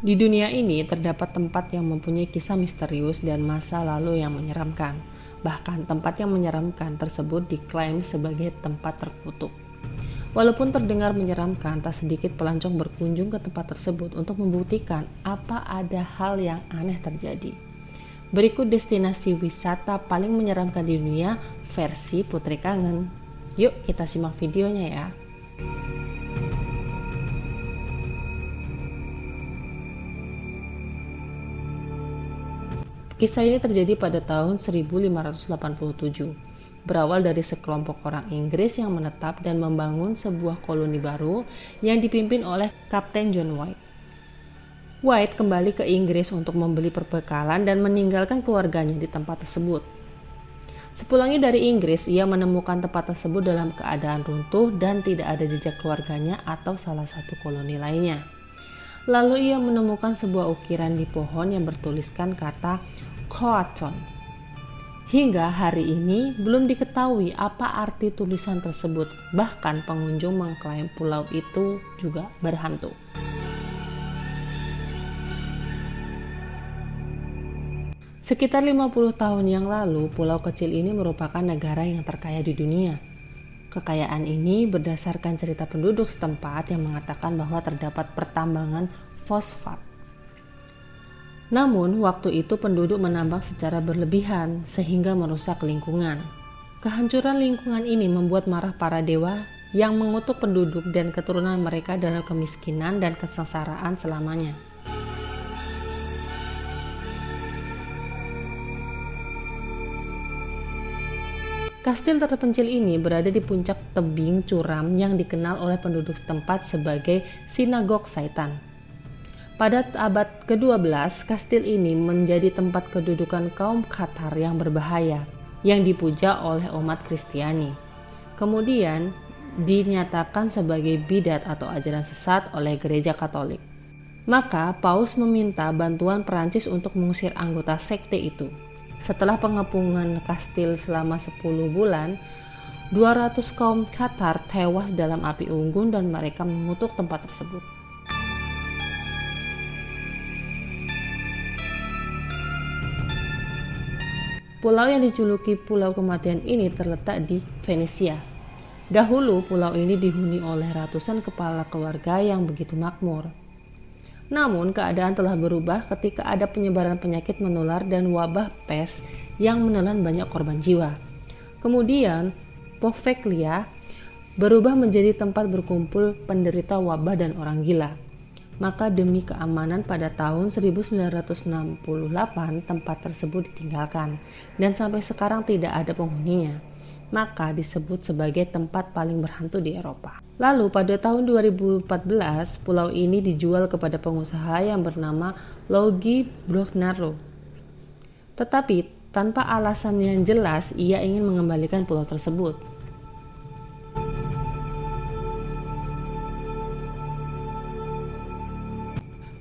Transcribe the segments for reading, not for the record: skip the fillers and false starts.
Di dunia ini terdapat tempat yang mempunyai kisah misterius dan masa lalu yang menyeramkan. Bahkan tempat yang menyeramkan tersebut diklaim sebagai tempat terkutuk. Walaupun terdengar menyeramkan, tak sedikit pelancong berkunjung ke tempat tersebut untuk membuktikan apa ada hal yang aneh terjadi. Berikut destinasi wisata paling menyeramkan di dunia versi Putri Kangen. Yuk kita simak videonya ya. Kisah ini terjadi pada tahun 1587. Berawal dari sekelompok orang Inggris yang menetap dan membangun sebuah koloni baru yang dipimpin oleh Kapten John White. White kembali ke Inggris untuk membeli perbekalan dan meninggalkan keluarganya di tempat tersebut. Sepulangnya dari Inggris, ia menemukan tempat tersebut dalam keadaan runtuh dan tidak ada jejak keluarganya atau salah satu koloni lainnya. Lalu ia menemukan sebuah ukiran di pohon yang bertuliskan kata Coaton. Hingga hari ini belum diketahui apa arti tulisan tersebut. Bahkan pengunjung mengklaim pulau itu juga berhantu. Sekitar 50 tahun yang lalu, pulau kecil ini merupakan negara yang terkaya di dunia. Kekayaan ini berdasarkan cerita penduduk setempat yang mengatakan bahwa terdapat pertambangan fosfat. Namun, waktu itu penduduk menambang secara berlebihan sehingga merusak lingkungan. Kehancuran lingkungan ini membuat marah para dewa yang mengutuk penduduk dan keturunan mereka dalam kemiskinan dan kesengsaraan selamanya. Kastil terpencil ini berada di puncak tebing curam yang dikenal oleh penduduk setempat sebagai Sinagog Satan. Pada abad ke-12, kastil ini menjadi tempat kedudukan kaum Khatar yang berbahaya, yang dipuja oleh umat Kristiani. Kemudian dinyatakan sebagai bidat atau ajaran sesat oleh gereja Katolik. Maka Paus meminta bantuan Perancis untuk mengusir anggota sekte itu. Setelah pengepungan kastil selama 10 bulan, 200 kaum Khatar tewas dalam api unggun dan mereka mengutuk tempat tersebut. Pulau yang dijuluki Pulau Kematian ini terletak di Venesia. Dahulu pulau ini dihuni oleh ratusan kepala keluarga yang begitu makmur. Namun keadaan telah berubah ketika ada penyebaran penyakit menular dan wabah pes yang menelan banyak korban jiwa. Kemudian Poveglia berubah menjadi tempat berkumpul penderita wabah dan orang gila. Maka demi keamanan pada tahun 1968 tempat tersebut ditinggalkan dan sampai sekarang tidak ada penghuninya. Maka disebut sebagai tempat paling berhantu di Eropa. Lalu pada tahun 2014 pulau ini dijual kepada pengusaha yang bernama Logi Brognaro. Tetapi tanpa alasan yang jelas ia ingin mengembalikan pulau tersebut.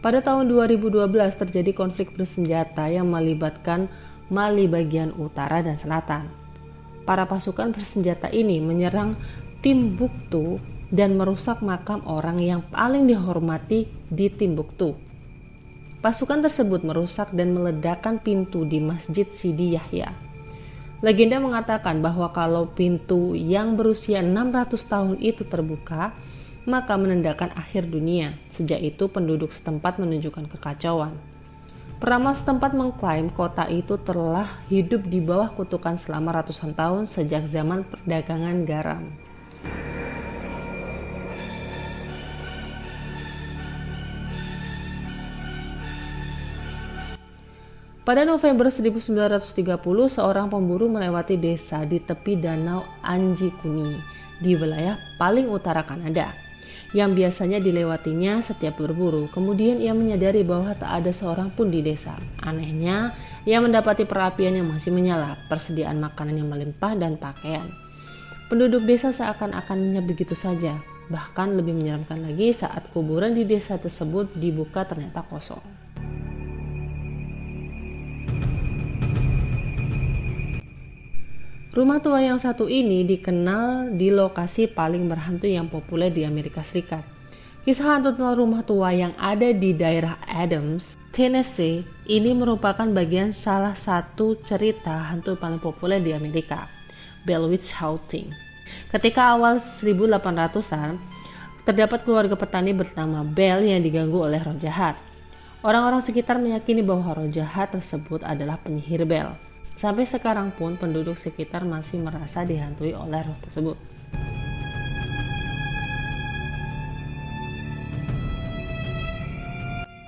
Pada tahun 2012 terjadi konflik bersenjata yang melibatkan Mali bagian utara dan selatan. Para pasukan bersenjata ini menyerang Timbuktu dan merusak makam orang yang paling dihormati di Timbuktu. Pasukan tersebut merusak dan meledakkan pintu di Masjid Sidi Yahya. Legenda mengatakan bahwa kalau pintu yang berusia 600 tahun itu terbuka, maka menandakan akhir dunia. Sejak itu penduduk setempat menunjukkan kekacauan. Peramal setempat mengklaim kota itu telah hidup di bawah kutukan selama ratusan tahun sejak zaman perdagangan garam. Pada November 1930, seorang pemburu melewati desa di tepi danau Anjikuni di wilayah paling utara Kanada, yang biasanya dilewatinya setiap berburu. Kemudian ia menyadari bahwa tak ada seorang pun di desa. Anehnya, ia mendapati perapian yang masih menyala, persediaan makanan yang melimpah, dan pakaian. Penduduk desa seakan-akan lenyap begitu saja. Bahkan lebih menyeramkan lagi saat kuburan di desa tersebut dibuka ternyata kosong. Rumah tua yang satu ini dikenal di lokasi paling berhantu yang populer di Amerika Serikat. Kisah hantu tentang rumah tua yang ada di daerah Adams, Tennessee, ini merupakan bagian salah satu cerita hantu paling populer di Amerika, Blair Witch Haunting. Ketika awal 1800-an, terdapat keluarga petani bernama Bell yang diganggu oleh roh jahat. Orang-orang sekitar meyakini bahwa roh jahat tersebut adalah penyihir Bell. Sampai sekarang pun penduduk sekitar masih merasa dihantui oleh roh tersebut.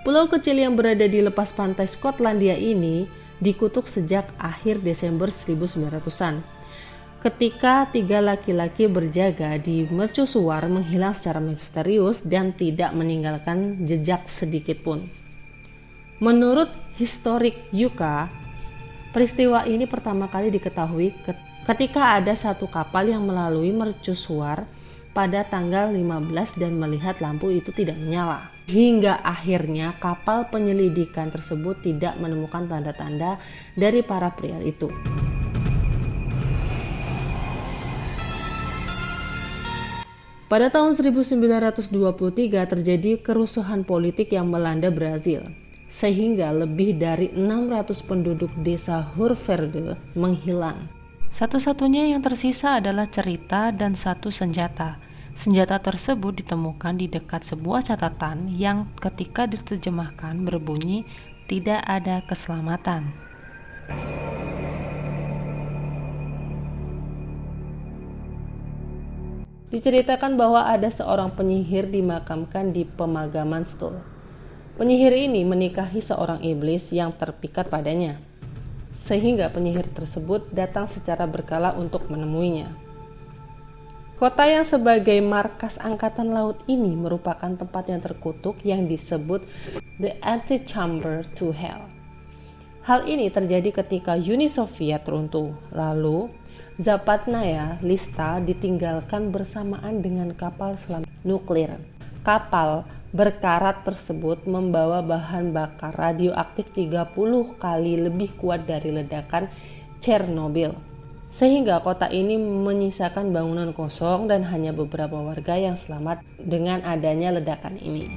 Pulau kecil yang berada di lepas pantai Skotlandia ini dikutuk sejak akhir Desember 1900-an. Ketika 3 laki-laki berjaga di mercusuar menghilang secara misterius dan tidak meninggalkan jejak sedikit pun. Menurut historik Yuka, peristiwa ini pertama kali diketahui ketika ada satu kapal yang melalui mercusuar pada tanggal 15 dan melihat lampu itu tidak menyala. Hingga akhirnya kapal penyelidikan tersebut tidak menemukan tanda-tanda dari para pria itu. Pada tahun 1923 terjadi kerusuhan politik yang melanda Brazil, sehingga lebih dari 600 penduduk desa Hurverde menghilang. Satu-satunya yang tersisa adalah cerita dan satu senjata. Senjata tersebut ditemukan di dekat sebuah catatan yang ketika diterjemahkan berbunyi tidak ada keselamatan. Diceritakan bahwa ada seorang penyihir dimakamkan di pemakaman Stull. Penyihir ini menikahi seorang iblis yang terpikat padanya, sehingga penyihir tersebut datang secara berkala untuk menemuinya. Kota yang sebagai markas angkatan laut ini merupakan tempat yang terkutuk yang disebut The Antechamber to Hell. Hal ini terjadi ketika Uni Soviet runtuh, lalu Zapatnaya Lista ditinggalkan bersamaan dengan kapal selam nuklir. Kapal berkarat tersebut membawa bahan bakar radioaktif 30 kali lebih kuat dari ledakan Chernobyl. Sehingga kota ini menyisakan bangunan kosong dan hanya beberapa warga yang selamat dengan adanya ledakan ini.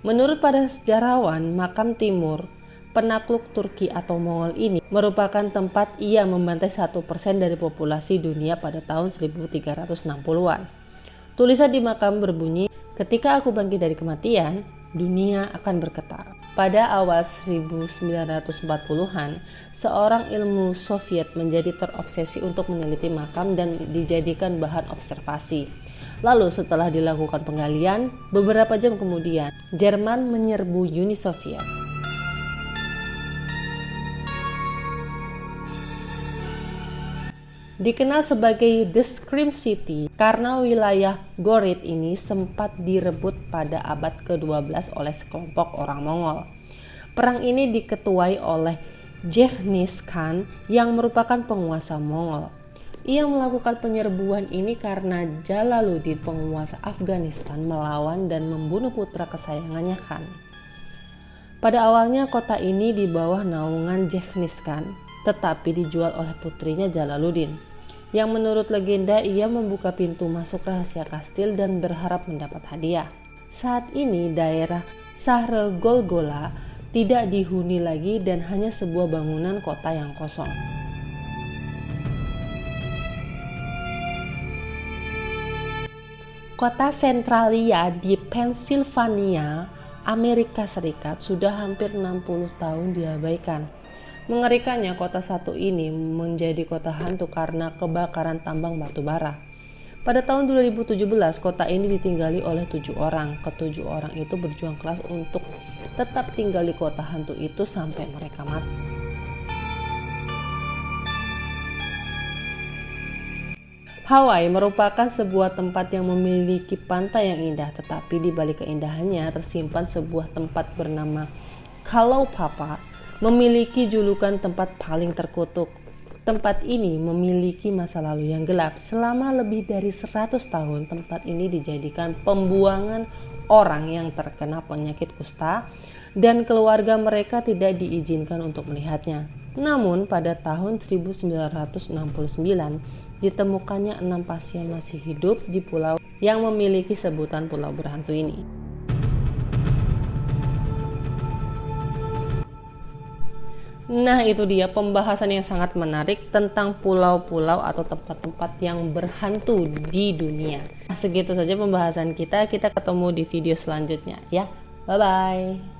Menurut para sejarawan, makam timur penakluk Turki atau Mongol ini merupakan tempat ia membantai 1% dari populasi dunia pada tahun 1360-an. Tulisan di makam berbunyi, "Ketika aku bangkit dari kematian, dunia akan bergetar." Pada awal 1940-an, seorang ilmu Soviet menjadi terobsesi untuk meneliti makam dan dijadikan bahan observasi. Lalu setelah dilakukan penggalian, beberapa jam kemudian, Jerman menyerbu Uni Soviet. Dikenal sebagai The Scream City karena wilayah Gorit ini sempat direbut pada abad ke-12 oleh sekelompok orang Mongol. Perang ini diketuai oleh Genghis Khan yang merupakan penguasa Mongol. Ia melakukan penyerbuan ini karena Jalaluddin, penguasa Afghanistan, melawan dan membunuh putra kesayangannya Khan. Pada awalnya kota ini di bawah naungan Genghis Khan, tetapi dijual oleh putrinya Jalaluddin, yang menurut legenda ia membuka pintu masuk rahasia kastil dan berharap mendapat hadiah. Saat ini daerah Sahr Golgola tidak dihuni lagi dan hanya sebuah bangunan kota yang kosong. Kota Centralia di Pennsylvania, Amerika Serikat sudah hampir 60 tahun diabaikan. Mengerikannya, kota satu ini menjadi kota hantu karena kebakaran tambang batu bara. Pada tahun 2017, kota ini ditinggali oleh 7 orang. Ketujuh orang itu berjuang keras untuk tetap tinggal di kota hantu itu sampai mereka mati. Hawaii merupakan sebuah tempat yang memiliki pantai yang indah, tetapi di balik keindahannya tersimpan sebuah tempat bernama Kalaupapa, memiliki julukan tempat paling terkutuk. Tempat ini memiliki masa lalu yang gelap. Selama lebih dari 100 tahun, tempat ini dijadikan pembuangan orang yang terkena penyakit kusta dan keluarga mereka tidak diizinkan untuk melihatnya. Namun pada tahun 1969 ditemukannya 6 pasien masih hidup di pulau yang memiliki sebutan pulau berhantu ini. Nah, itu dia pembahasan yang sangat menarik tentang pulau-pulau atau tempat-tempat yang berhantu di dunia. Segitu saja pembahasan kita ketemu di video selanjutnya ya. Bye-bye.